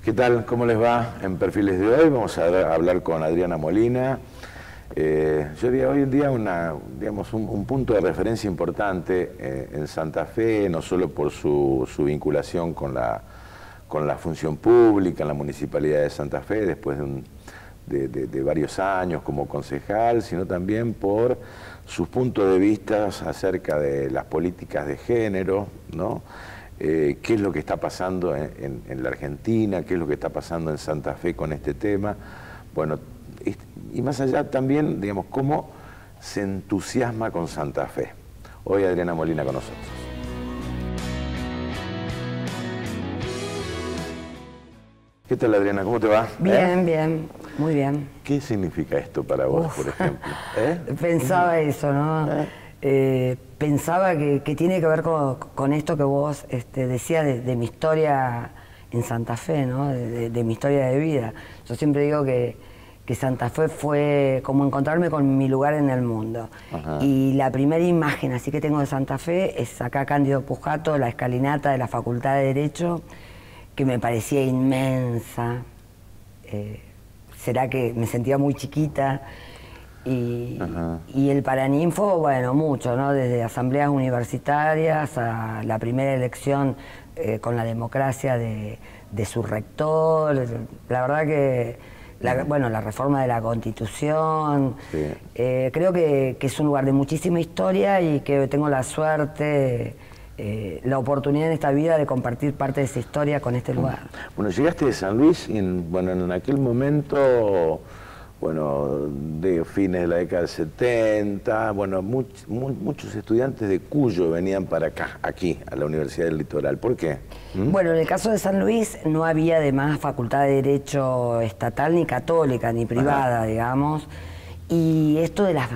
¿Qué tal? ¿Cómo les va? En Perfiles de hoy vamos a hablar con Adriana Molina. Yo diría hoy en día un punto de referencia importante en Santa Fe, no solo por su vinculación con la función pública en la Municipalidad de Santa Fe, después de varios años como concejal, sino también por sus puntos de vista acerca de las políticas de género, ¿no? Qué es lo que está pasando en la Argentina, qué es lo que está pasando en Santa Fe con este tema. Bueno, y más allá también, digamos, cómo se entusiasma con Santa Fe. Hoy Adriana Molina con nosotros. ¿Qué tal, Adriana? ¿Cómo te va? Bien, bien, muy bien. ¿Qué significa esto para vos, por ejemplo? Pensaba eso, ¿no? Pensaba que tiene que ver con esto que vos decías de mi historia en Santa Fe, ¿no? De mi historia de vida. Yo siempre digo que Santa Fe fue como encontrarme con mi lugar en el mundo. Ajá. Y la primera imagen así que tengo de Santa Fe es acá Cándido Pujato, la escalinata de la Facultad de Derecho, que me parecía inmensa. Será que me sentía muy chiquita. Y el Paraninfo, bueno, mucho, ¿no? Desde asambleas universitarias a la primera elección con la democracia de su rector. La verdad que, la reforma de la Constitución. Sí. Creo que es un lugar de muchísima historia y que tengo la suerte, la oportunidad en esta vida de compartir parte de esa historia con este lugar. Bueno, llegaste de San Luis y en aquel momento... de fines de la década del 70, muchos estudiantes de Cuyo venían para acá, aquí, a la Universidad del Litoral. ¿Por qué? Bueno, en el caso de San Luis no había además facultad de Derecho estatal, ni católica, ni privada, digamos. Y esto de las...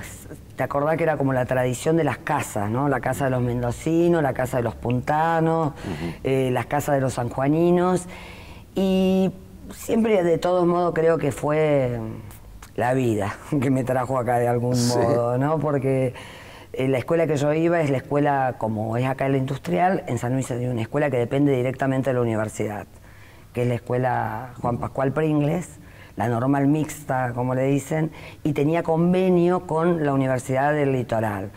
¿Te acordás que era como la tradición de las casas, ¿no? La casa de los mendocinos, la casa de los puntanos, las casas de los sanjuaninos. Y siempre, de todos modos, creo que fue... la vida que me trajo acá de algún modo, ¿no? Porque la escuela que yo iba es la escuela, como es acá en la Industrial, en San Luis hay una escuela que depende directamente de la universidad, que es la escuela Juan Pascual Pringles, la normal mixta, como le dicen, y tenía convenio con la Universidad del Litoral.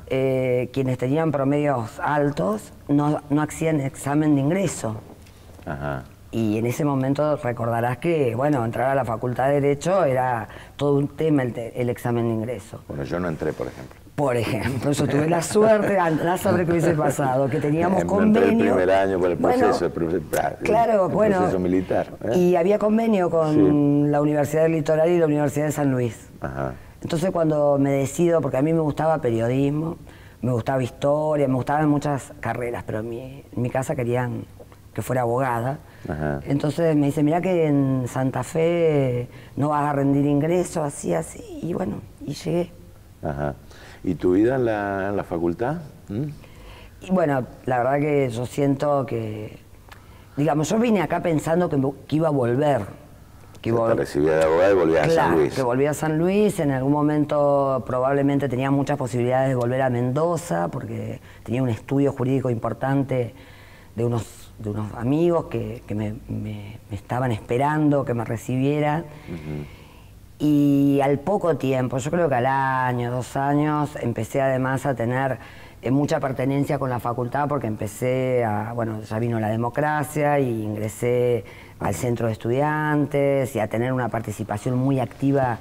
Quienes tenían promedios altos no hacían examen de ingreso. Y en ese momento recordarás que, bueno, entrar a la Facultad de Derecho era todo un tema el examen de ingreso. Bueno, yo no entré, por ejemplo. Por ejemplo, yo tuve la suerte, andá a saber qué hubiese pasado, que teníamos convenio. Entré el primer año por el proceso, proceso militar. Y había convenio con la Universidad del Litoral y la Universidad de San Luis. Entonces cuando me decido, porque a mí me gustaba periodismo, me gustaba historia, me gustaban muchas carreras, pero en mi casa querían que fuera abogada. Entonces me dice, mirá que en Santa Fe no vas a rendir ingresos, así, y bueno, y llegué. ¿Y tu vida en la facultad? Y bueno, la verdad que yo siento que, digamos, yo vine acá pensando que iba a volver. Te recibía de abogada y volvías a San Luis. Que volvía a San Luis, en algún momento probablemente tenía muchas posibilidades de volver a Mendoza, porque tenía un estudio jurídico importante de unos amigos que me estaban esperando que me recibiera. Y al poco tiempo, yo creo que al año, 2 años, empecé además a tener mucha pertenencia con la facultad, porque empecé ya vino la democracia y ingresé al centro de estudiantes y a tener una participación muy activa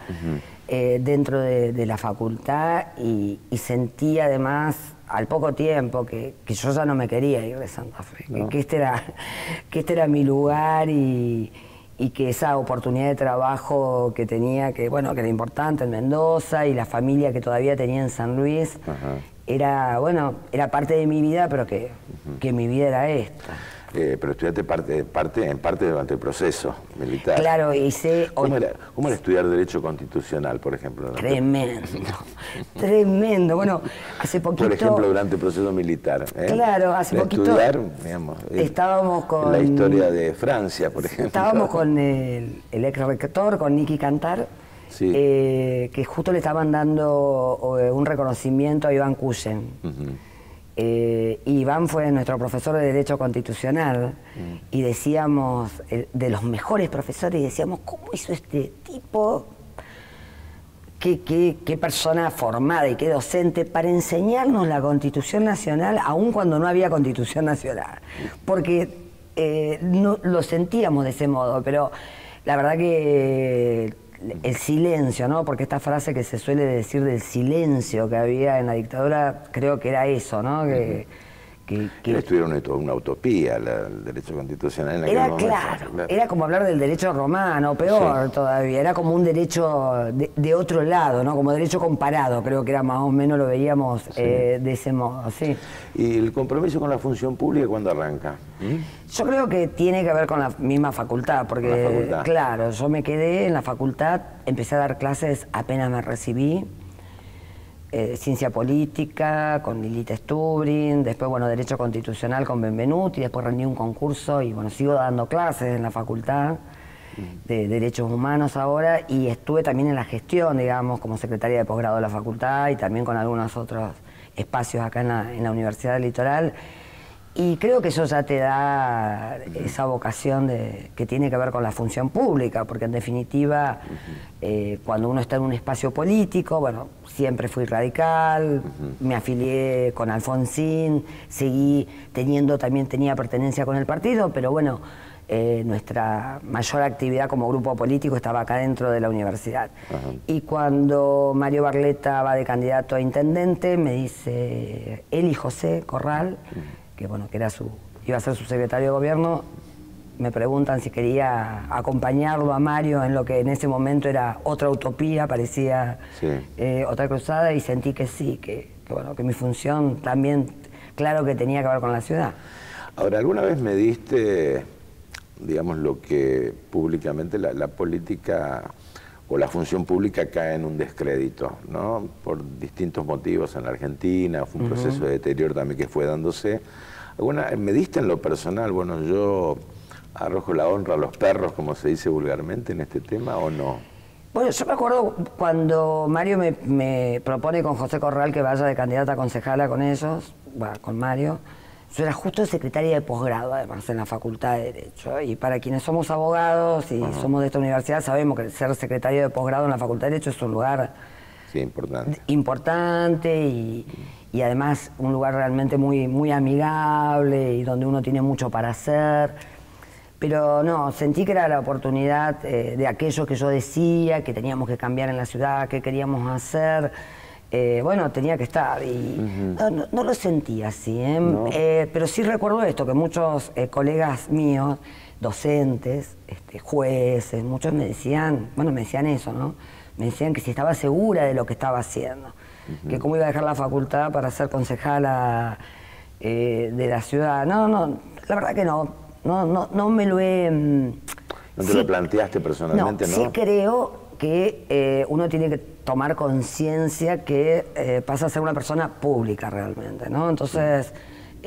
dentro de la facultad, y sentí además al poco tiempo que yo ya no me quería ir de Santa Fe, que este era mi lugar, y que esa oportunidad de trabajo que tenía, que era importante en Mendoza, y la familia que todavía tenía en San Luis, era parte de mi vida, pero que mi vida era esta. Pero estudiaste en parte durante el proceso militar. Claro, hice... ¿Cómo era estudiar Derecho Constitucional, por ejemplo? Tremendo, tremendo. Bueno, hace poquito... Por ejemplo, durante el proceso militar. Claro, hace poquito... Estudiar, digamos, estábamos con... la historia de Francia, por ejemplo. Estábamos con el ex rector, con Nicky Cantar, que justo le estaban dando un reconocimiento a Iván Cuyen. Iván fue nuestro profesor de Derecho Constitucional y decíamos, de los mejores profesores, y decíamos, ¿cómo hizo este tipo? Qué persona formada y qué docente para enseñarnos la Constitución Nacional, aun cuando no había Constitución Nacional. Porque no, lo sentíamos de ese modo, pero la verdad que el silencio, ¿no? Porque esta frase que se suele decir del silencio que había en la dictadura, creo que era eso, ¿no? Que estudiaron una utopía, el derecho constitucional. En era claro, era como hablar del derecho romano, peor todavía, era como un derecho de otro lado, ¿no? Como derecho comparado, creo que era más o menos, lo veíamos de ese modo, sí. ¿Y el compromiso con la función pública cuándo arranca? Yo creo que tiene que ver con la misma facultad, porque claro, yo me quedé en la facultad, empecé a dar clases apenas me recibí, ciencia política con Lilith Stubrin, después bueno, derecho constitucional con Benvenuti, después rendí un concurso y bueno, sigo dando clases en la facultad de derechos humanos ahora, y estuve también en la gestión, digamos, como secretaria de posgrado de la facultad y también con algunos otros espacios acá en la Universidad del Litoral. Y creo que eso ya te da esa vocación que tiene que ver con la función pública, porque en definitiva, cuando uno está en un espacio político, bueno, siempre fui radical, me afilié con Alfonsín, también tenía pertenencia con el partido, pero bueno, nuestra mayor actividad como grupo político estaba acá dentro de la universidad. Y cuando Mario Barletta va de candidato a intendente, me dice él y José Corral, que bueno, que iba a ser su secretario de gobierno, me preguntan si quería acompañarlo a Mario en lo que en ese momento era otra utopía, parecía otra cruzada, y sentí que sí, que bueno, que mi función también, claro que tenía que ver con la ciudad. Ahora, ¿alguna vez me diste, digamos, lo que públicamente la política o la función pública cae en un descrédito, ¿no? Por distintos motivos en la Argentina, fue un proceso de deterioro también que fue dándose. ¿Me diste en lo personal? Bueno, yo arrojo la honra a los perros, como se dice vulgarmente en este tema, ¿o no? Bueno, yo me acuerdo cuando Mario me propone con José Corral que vaya de candidata a concejala con ellos, bueno, con Mario. Yo era justo secretaria de posgrado, además, en la Facultad de Derecho. Y para quienes somos abogados y somos de esta universidad, sabemos que ser secretario de posgrado en la Facultad de Derecho es un lugar importante y además un lugar realmente muy, muy amigable y donde uno tiene mucho para hacer. Pero no, sentí que era la oportunidad de aquello que yo decía, que teníamos que cambiar en la ciudad, que queríamos hacer. Bueno, tenía que estar y no lo sentí así, no. Pero sí recuerdo esto, que muchos colegas míos, docentes, jueces, muchos me decían eso, ¿no? Me decían que si estaba segura de lo que estaba haciendo, que cómo iba a dejar la facultad para ser concejala de la ciudad. No, la verdad que no me lo he... ¿No te lo planteaste personalmente, no? Sí creo que uno tiene que tomar conciencia que pasa a ser una persona pública realmente, ¿no? Entonces,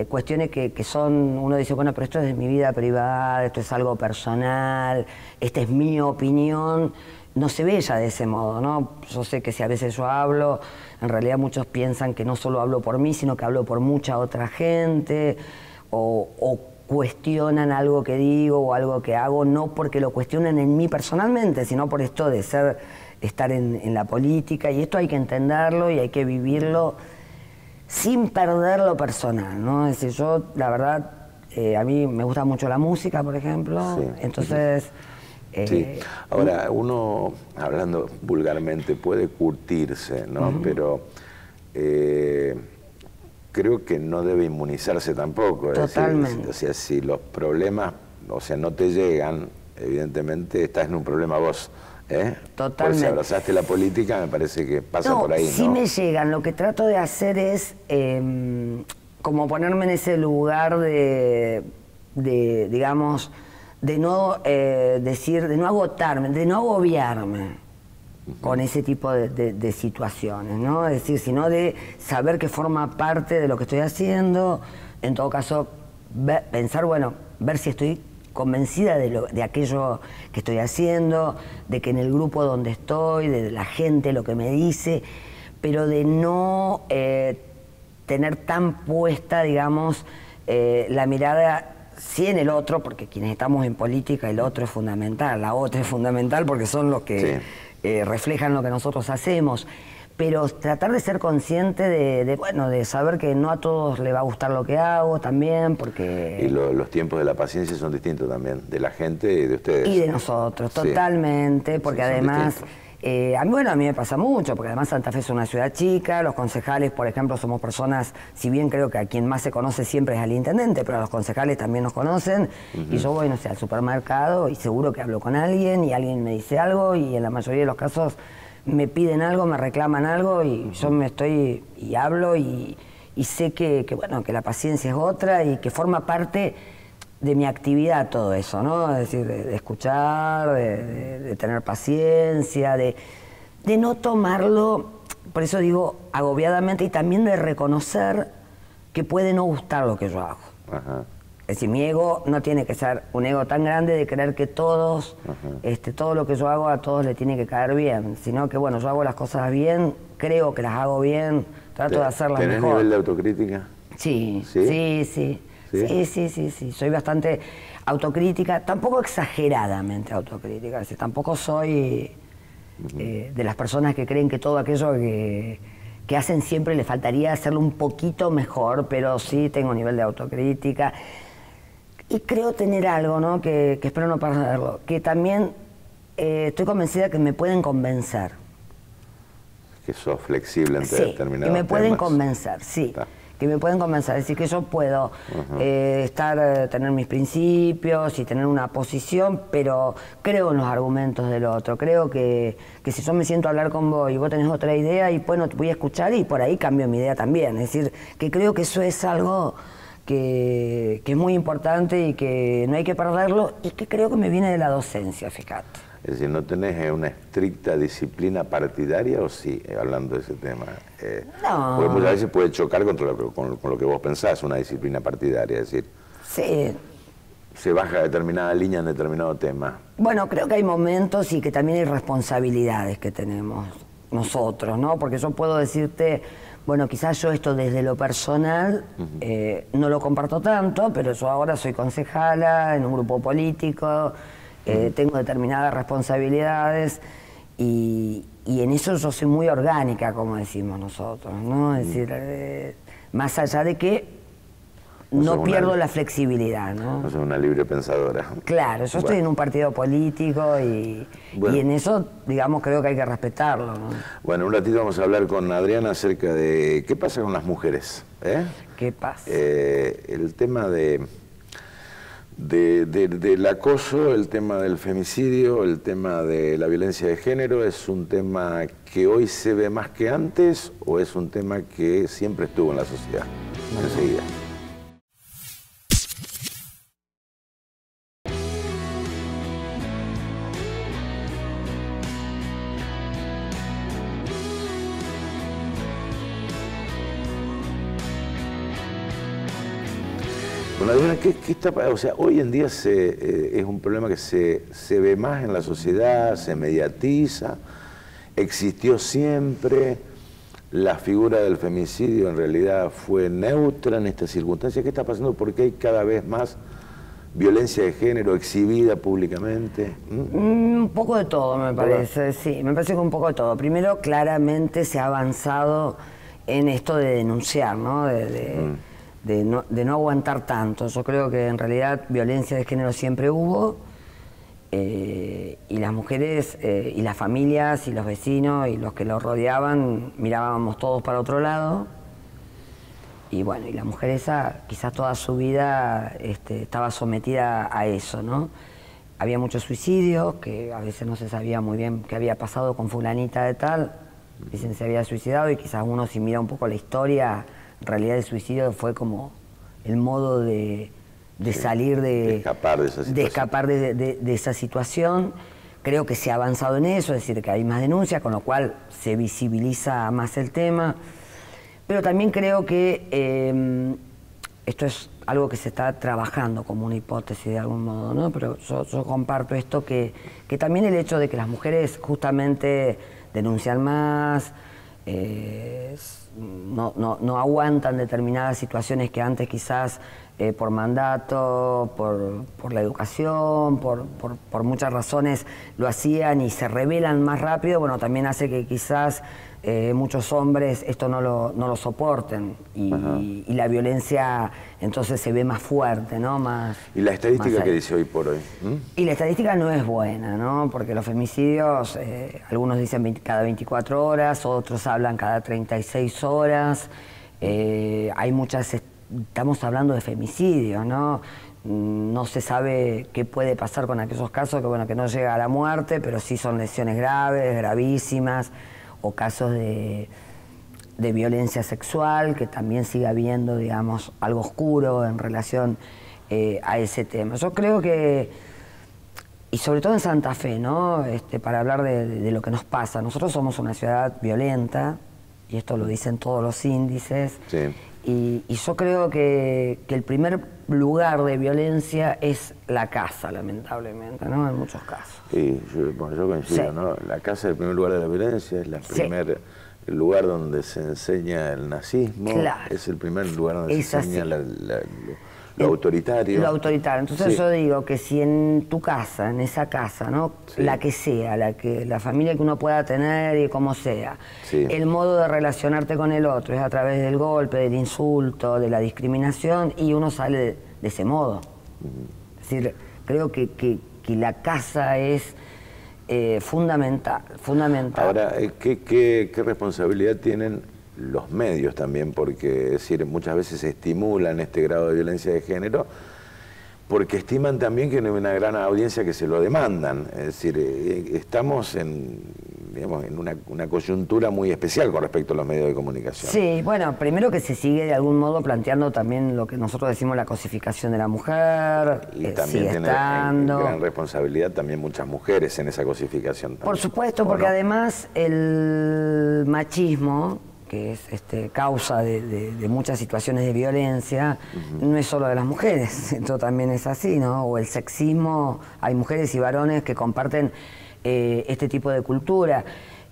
cuestiones que son, uno dice, bueno, pero esto es de mi vida privada, esto es algo personal, esta es mi opinión, no se ve ya de ese modo, ¿no? Yo sé que si a veces yo hablo, en realidad muchos piensan que no solo hablo por mí, sino que hablo por mucha otra gente, o cuestionan algo que digo o algo que hago, no porque lo cuestionen en mí personalmente, sino por esto de estar en la política, y esto hay que entenderlo y hay que vivirlo sin perder lo personal, ¿no? Es decir, yo, la verdad, a mí me gusta mucho la música, por ejemplo, entonces... Sí, ahora uno, hablando vulgarmente, puede curtirse, ¿no? Pero creo que no debe inmunizarse tampoco. Totalmente. Es decir, o sea, si los problemas, o sea, no te llegan, evidentemente estás en un problema vos. Totalmente. Porque si abrazaste la política, me parece que pasa por ahí, ¿no? Sí me llegan. Lo que trato de hacer es como ponerme en ese lugar de digamos, de no decir, de no agotarme, de no agobiarme con ese tipo de situaciones, ¿no? Es decir, sino de saber que forma parte de lo que estoy haciendo, en todo caso, pensar, bueno, ver si estoy convencida de aquello que estoy haciendo, de que en el grupo donde estoy, de la gente, lo que me dice, pero de no tener tan puesta, digamos, la mirada sí en el otro, porque quienes estamos en política, el otro es fundamental, la otra es fundamental porque son los que reflejan lo que nosotros hacemos. Pero tratar de ser consciente bueno, de saber que no a todos les va a gustar lo que hago también, porque... Y los tiempos de la paciencia son distintos también, de la gente y de ustedes. Y de nosotros, totalmente, porque además... a mí me pasa mucho, porque además Santa Fe es una ciudad chica, los concejales, por ejemplo, somos personas, si bien creo que a quien más se conoce siempre es al intendente, pero a los concejales también nos conocen, y yo voy, no sé, al supermercado y seguro que hablo con alguien y alguien me dice algo y en la mayoría de los casos me piden algo, me reclaman algo y yo me estoy y hablo y sé que la paciencia es otra y que forma parte de mi actividad todo eso, ¿no? Es decir, de escuchar, de tener paciencia, de no tomarlo, por eso digo, agobiadamente, y también de reconocer que puede no gustar lo que yo hago. Ajá. Es decir, mi ego no tiene que ser un ego tan grande de creer que todos, todo lo que yo hago a todos le tiene que caer bien, sino que, bueno, yo hago las cosas bien, creo que las hago bien, trato de hacerlas mejor. ¿Tenés nivel de autocrítica? Sí, ¿Sí? sí. Sí. Soy bastante autocrítica, tampoco exageradamente autocrítica, es decir, tampoco soy de las personas que creen que todo aquello que hacen siempre le faltaría hacerlo un poquito mejor, pero sí tengo nivel de autocrítica. Y creo tener algo, ¿no? que espero no perderlo, que también estoy convencida que me pueden convencer. Que sos flexible ante determinados temas. Que me pueden convencer, sí. Está. Que me pueden convencer, es decir, que yo puedo tener mis principios y tener una posición, pero creo en los argumentos del otro. Creo que si yo me siento a hablar con vos y vos tenés otra idea, y bueno, te voy a escuchar y por ahí cambio mi idea también. Es decir, que creo que eso es algo que es muy importante y que no hay que perderlo, y que creo que me viene de la docencia, fíjate. Es decir, ¿no tenés una estricta disciplina partidaria o sí, hablando de ese tema? No. Porque muchas veces puede chocar con lo que vos pensás, una disciplina partidaria, es decir... Sí. Se baja determinada línea en determinado tema. Bueno, creo que hay momentos y que también hay responsabilidades que tenemos nosotros, ¿no? Porque yo puedo decirte, bueno, quizás yo esto desde lo personal no lo comparto tanto, pero yo ahora soy concejala en un grupo político... tengo determinadas responsabilidades y en eso yo soy muy orgánica, como decimos nosotros, ¿no? Es decir, más allá de que no pierdo la flexibilidad, ¿no? No soy una libre pensadora. Claro, yo estoy en un partido político y en eso, digamos, creo que hay que respetarlo, ¿no? Bueno, un ratito vamos a hablar con Adriana acerca de qué pasa con las mujeres, ¿eh? ¿Qué pasa? El tema del acoso, el tema del femicidio, el tema de la violencia de género, ¿es un tema que hoy se ve más que antes o es un tema que siempre estuvo en la sociedad? Enseguida. Bueno, Adriana, ¿qué está pasando? O sea, hoy en día es un problema que se ve más en la sociedad, se mediatiza, existió siempre, la figura del femicidio en realidad fue neutra en estas circunstancias. ¿Qué está pasando? ¿Por qué hay cada vez más violencia de género exhibida públicamente? Un poco de todo, me parece, sí, me parece que un poco de todo. Primero, claramente se ha avanzado en esto de denunciar, ¿no? De no aguantar tanto. Yo creo que en realidad violencia de género siempre hubo, y las mujeres y las familias y los vecinos y los que lo rodeaban mirábamos todos para otro lado, y bueno, y la mujer esa quizás toda su vida estaba sometida a eso, ¿no? Había muchos suicidios, que a veces no se sabía muy bien qué había pasado con fulanita de tal, dicen se había suicidado, y quizás uno, si mira un poco la historia, en realidad el suicidio fue como el modo de salir de escapar de esa situación. De esa situación. Creo que se ha avanzado en eso, es decir, que hay más denuncias, con lo cual se visibiliza más el tema. Pero también creo que esto es algo que se está trabajando como una hipótesis de algún modo, ¿no? Pero yo comparto esto, que también el hecho de que las mujeres justamente denuncian más, no aguantan determinadas situaciones que antes quizás por mandato, por la educación, por muchas razones lo hacían y se rebelan más rápido. Bueno, también hace que quizás muchos hombres esto no lo soporten y la violencia entonces se ve más fuerte, ¿no? ¿Y la estadística qué dice hoy por hoy? Y la estadística no es buena, ¿no? Porque los femicidios, algunos dicen cada 24 horas, otros hablan cada 36 horas. Hay muchas, estamos hablando de femicidios, ¿no? No se sabe qué puede pasar con aquellos casos que, bueno, que no llega a la muerte, pero sí son lesiones graves, gravísimas, o casos de violencia sexual, que también sigue habiendo, digamos, algo oscuro en relación a ese tema. Yo creo que, y sobre todo en Santa Fe, ¿no? Para hablar de lo que nos pasa, nosotros somos una ciudad violenta, y esto lo dicen todos los índices, sí. Y yo creo que el primer lugar de violencia es la casa, lamentablemente, ¿no? En muchos casos. Sí, yo coincido, sí. ¿No? La casa es el primer lugar de la violencia, es el lugar donde se enseña el nazismo, claro. Es el primer lugar donde se enseña lo autoritario. Lo autoritario. Entonces yo digo que si en tu casa, en esa casa, ¿no? La que sea, la familia que uno pueda tener y como sea, el modo de relacionarte con el otro es a través del golpe, del insulto, de la discriminación, y uno sale de ese modo. Es decir, creo que la casa es fundamental. Ahora, ¿qué responsabilidad tienen los medios también? Porque, es decir, muchas veces estimulan este grado de violencia de género porque estiman también que no hay una gran audiencia que se lo demandan. Es decir, estamos en una coyuntura muy especial con respecto a los medios de comunicación. Sí, bueno, primero que se sigue de algún modo planteando también lo que nosotros decimos la cosificación de la mujer. Y también tienen gran responsabilidad también muchas mujeres en esa cosificación también. Por supuesto, porque además el machismo, que es causa de muchas situaciones de violencia, no es solo de las mujeres, esto también es así, ¿no? O el sexismo, hay mujeres y varones que comparten este tipo de cultura,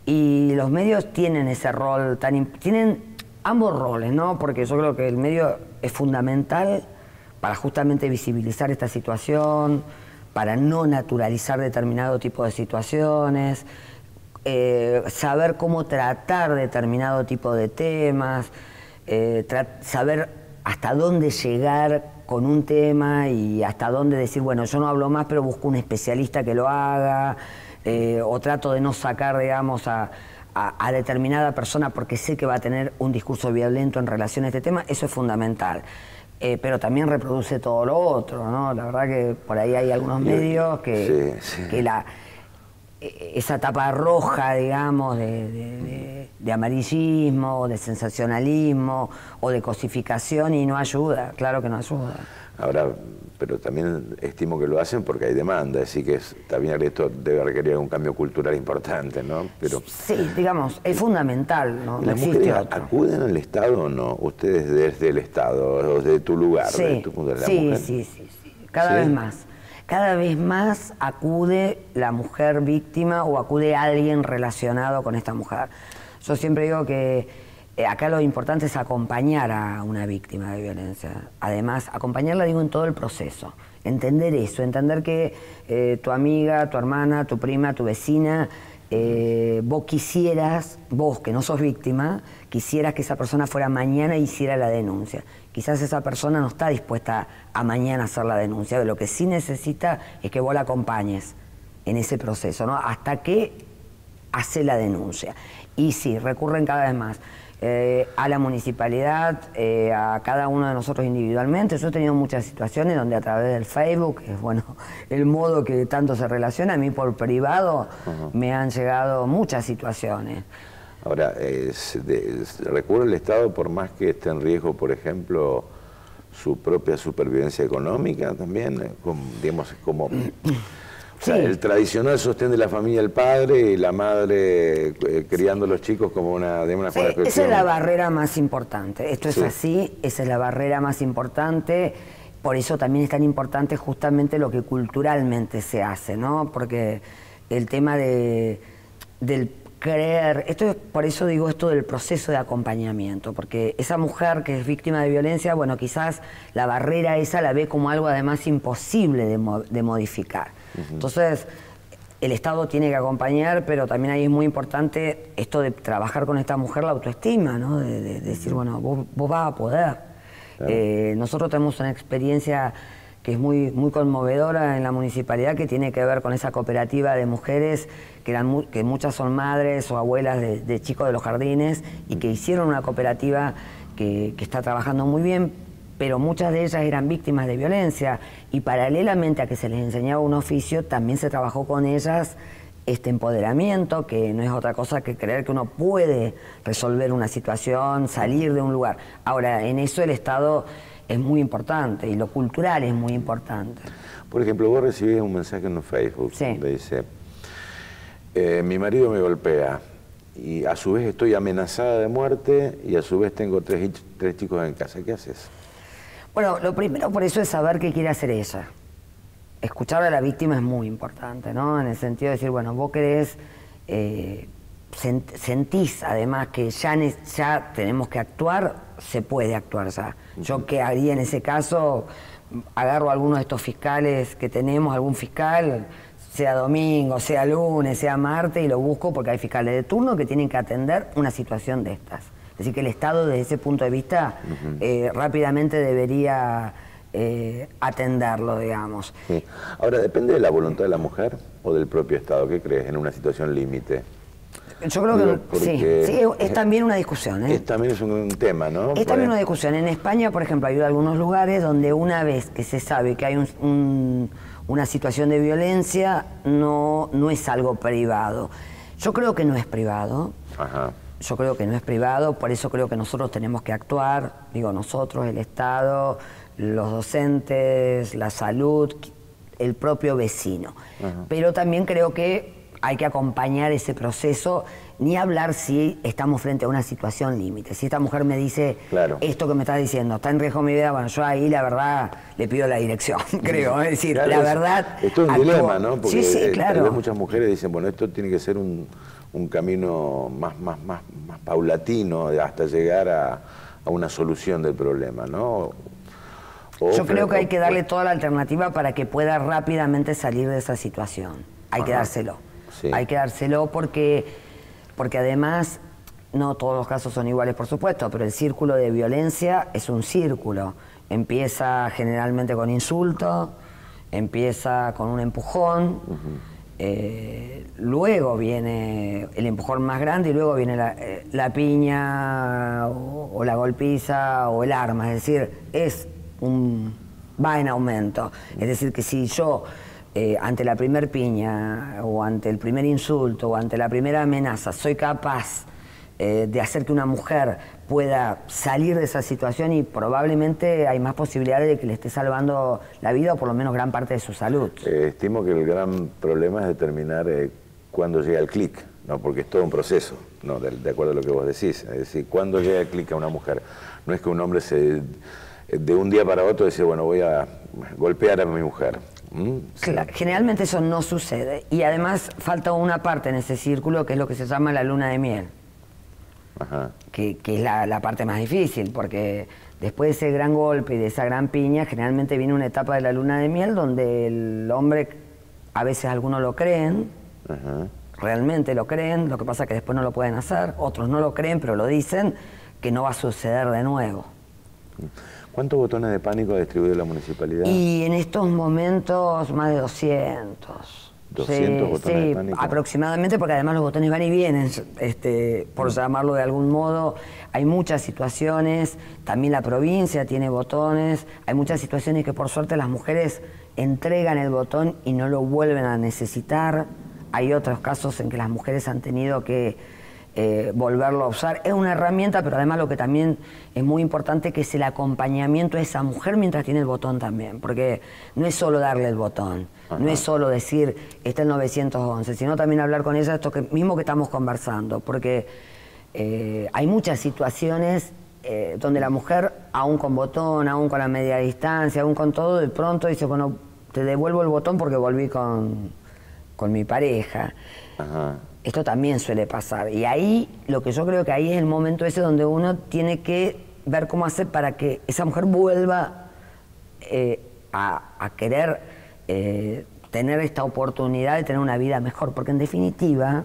y los medios tienen ese rol, tienen ambos roles, ¿no? Porque yo creo que el medio es fundamental para justamente visibilizar esta situación, para no naturalizar determinado tipo de situaciones, saber cómo tratar determinado tipo de temas, saber hasta dónde llegar con un tema y hasta dónde decir, bueno, yo no hablo más, pero busco un especialista que lo haga, o trato de no sacar, digamos, a determinada persona porque sé que va a tener un discurso violento en relación a este tema. Eso es fundamental. Pero también reproduce todo lo otro, ¿no? La verdad que por ahí hay algunos medios que esa tapa roja, digamos, de amarillismo, de sensacionalismo o de cosificación, y no ayuda, claro que no ayuda. Ahora, pero también estimo que lo hacen porque hay demanda, así que también esto debe requerir un cambio cultural importante, ¿no? Pero, sí, digamos, es fundamental, ¿no? ¿Las mujeres acuden al Estado o no? Ustedes desde el Estado, o desde tu lugar, desde tu punto de la mujer. Sí, cada vez más. Cada vez más acude la mujer víctima o acude alguien relacionado con esta mujer. Yo siempre digo que acá lo importante es acompañar a una víctima de violencia. Además, acompañarla, digo, en todo el proceso. Entender eso, entender que tu amiga, tu hermana, tu prima, tu vecina, vos quisieras, vos que no sos víctima, quisieras que esa persona fuera mañana e hiciera la denuncia. Quizás esa persona no está dispuesta a mañana hacer la denuncia, pero lo que sí necesita es que vos la acompañes en ese proceso, ¿no? Hasta que hace la denuncia. Y sí, recurren cada vez más a la municipalidad, a cada uno de nosotros individualmente. Yo he tenido muchas situaciones donde a través del Facebook, que es bueno, el modo que tanto se relaciona, a mí por privado me han llegado muchas situaciones. Ahora, recurre el Estado por más que esté en riesgo, por ejemplo, su propia supervivencia económica también, digamos, como... O sea, el tradicional sostén de la familia, el padre y la madre criando a los chicos como una cuestión. Esa es la barrera más importante. Esto es así, esa es la barrera más importante. Por eso también es tan importante justamente lo que culturalmente se hace, ¿no? Porque el tema del creer, por eso digo esto del proceso de acompañamiento, porque esa mujer que es víctima de violencia, bueno, quizás la barrera esa la ve como algo además imposible de modificar. Entonces, el Estado tiene que acompañar, pero también ahí es muy importante esto de trabajar con esta mujer la autoestima, ¿no? De decir, bueno, vos vas a poder. Claro. Nosotros tenemos una experiencia que es muy conmovedora en la municipalidad, que tiene que ver con esa cooperativa de mujeres, que muchas son madres o abuelas de chicos de los jardines, y que hicieron una cooperativa que está trabajando muy bien, pero muchas de ellas eran víctimas de violencia, y paralelamente a que se les enseñaba un oficio, también se trabajó con ellas este empoderamiento, que no es otra cosa que creer que uno puede resolver una situación, salir de un lugar. Ahora, en eso el Estado es muy importante, y lo cultural es muy importante. Por ejemplo, vos recibís un mensaje en Facebook, sí, donde dice, mi marido me golpea, y a su vez estoy amenazada de muerte, y a su vez tengo tres chicos en casa. ¿Qué haces? Bueno, lo primero por eso es saber qué quiere hacer ella. Escuchar a la víctima es muy importante, ¿no? En el sentido de decir, bueno, vos querés, sentís además que ya tenemos que actuar, se puede actuar ya. Yo qué haría en ese caso, agarro a alguno de estos fiscales que tenemos, algún fiscal, sea domingo, sea lunes, sea martes, y lo busco porque hay fiscales de turno que tienen que atender una situación de estas. Es decir, que el Estado desde ese punto de vista rápidamente debería atenderlo, digamos. Sí. Ahora, ¿depende de la voluntad de la mujer o del propio Estado? ¿Qué crees en una situación límite? Yo creo que sí, es también una discusión. También es un tema, ¿no? Es también una discusión. En España, por ejemplo, hay algunos lugares donde una vez que se sabe que hay una situación de violencia, no es algo privado. Yo creo que no es privado. Ajá. Yo creo que no es privado, por eso creo que nosotros tenemos que actuar, digo nosotros, el Estado, los docentes, la salud, el propio vecino. Pero también creo que hay que acompañar ese proceso, ni hablar si estamos frente a una situación límite. Si esta mujer me dice, claro, esto que me estás diciendo, está en riesgo mi vida, bueno, yo ahí la verdad le pido la dirección, creo. Es decir, claro, la verdad... Esto es un dilema, ¿no? Porque sí, claro. Tal vez muchas mujeres dicen, bueno, esto tiene que ser un camino más paulatino hasta llegar a una solución del problema, ¿no? Yo creo que hay que darle toda la alternativa para que pueda rápidamente salir de esa situación. Hay que dárselo. Sí. Hay que dárselo porque además, no todos los casos son iguales, por supuesto, pero el círculo de violencia es un círculo. Empieza generalmente con insulto, empieza con un empujón, luego viene el empujón más grande y luego viene la piña o la golpiza o el arma. Es decir, va en aumento. Es decir, que si yo ante la primer piña o ante el primer insulto o ante la primera amenaza soy capaz de hacer que una mujer pueda salir de esa situación, y probablemente hay más posibilidades de que le esté salvando la vida o por lo menos gran parte de su salud. Estimo que el gran problema es determinar cuándo llega el clic, ¿no? Porque es todo un proceso, ¿no? De acuerdo a lo que vos decís. Es decir, cuándo llega el clic a una mujer. No es que un hombre de un día para otro dice, bueno, voy a golpear a mi mujer. Claro, generalmente eso no sucede, y además falta una parte en ese círculo que es lo que se llama la luna de miel. Ajá. Que es la parte más difícil, porque después de ese gran golpe y de esa gran piña, generalmente viene una etapa de la luna de miel donde el hombre, a veces algunos lo creen, realmente lo creen, lo que pasa es que después no lo pueden hacer, otros no lo creen pero lo dicen, que no va a suceder de nuevo. ¿Cuántos botones de pánico ha distribuido la municipalidad? Y en estos momentos más de 200. 200 botones de pánico. Aproximadamente, porque además los botones van y vienen, por llamarlo de algún modo. Hay muchas situaciones, también la provincia tiene botones, hay muchas situaciones que por suerte las mujeres entregan el botón y no lo vuelven a necesitar. Hay otros casos en que las mujeres han tenido que volverlo a usar. Es una herramienta, pero además lo que también es muy importante que es el acompañamiento a esa mujer mientras tiene el botón también, porque no es solo darle el botón, no es solo decir está el 911, sino también hablar con ella esto mismo que estamos conversando, porque hay muchas situaciones donde la mujer, aún con botón, aún con la media distancia, aún con todo, de pronto dice, bueno, te devuelvo el botón porque volví con mi pareja. esto también suele pasar. Y ahí, lo que yo creo que ahí es el momento ese donde uno tiene que ver cómo hacer para que esa mujer vuelva a querer tener esta oportunidad de tener una vida mejor. Porque en definitiva,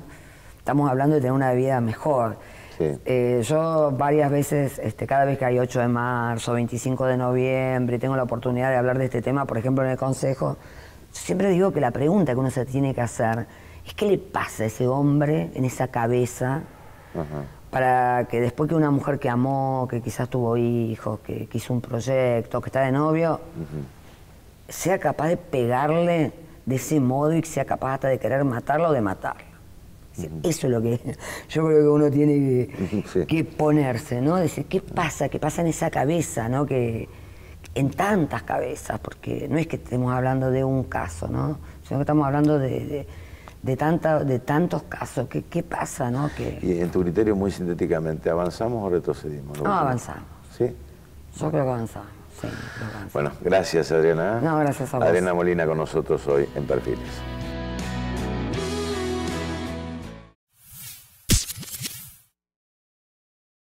estamos hablando de tener una vida mejor. Sí. Yo varias veces, cada vez que hay 8 de marzo, 25 de noviembre, tengo la oportunidad de hablar de este tema, por ejemplo, en el Consejo, siempre digo que la pregunta que uno se tiene que hacer es qué le pasa a ese hombre en esa cabeza para que después que una mujer que amó, que quizás tuvo hijos, que hizo un proyecto, que está de novio, sea capaz de pegarle de ese modo y que sea capaz hasta de querer matarla o de matarla. Eso es lo que yo creo que uno tiene que ponerse, ¿no? Decir, ¿qué pasa? ¿Qué pasa en esa cabeza, ¿no? Que en tantas cabezas, porque no es que estemos hablando de un caso, ¿no? Sino que estamos hablando de tantos casos. ¿Qué pasa, no? Y en tu criterio, muy sintéticamente, ¿avanzamos o retrocedimos? No, avanzamos. ¿Sí? Yo creo que avanzamos. Sí, creo que avanzamos. Bueno, gracias, Adriana. No, gracias a vos. Adriana Molina con nosotros hoy en Perfiles.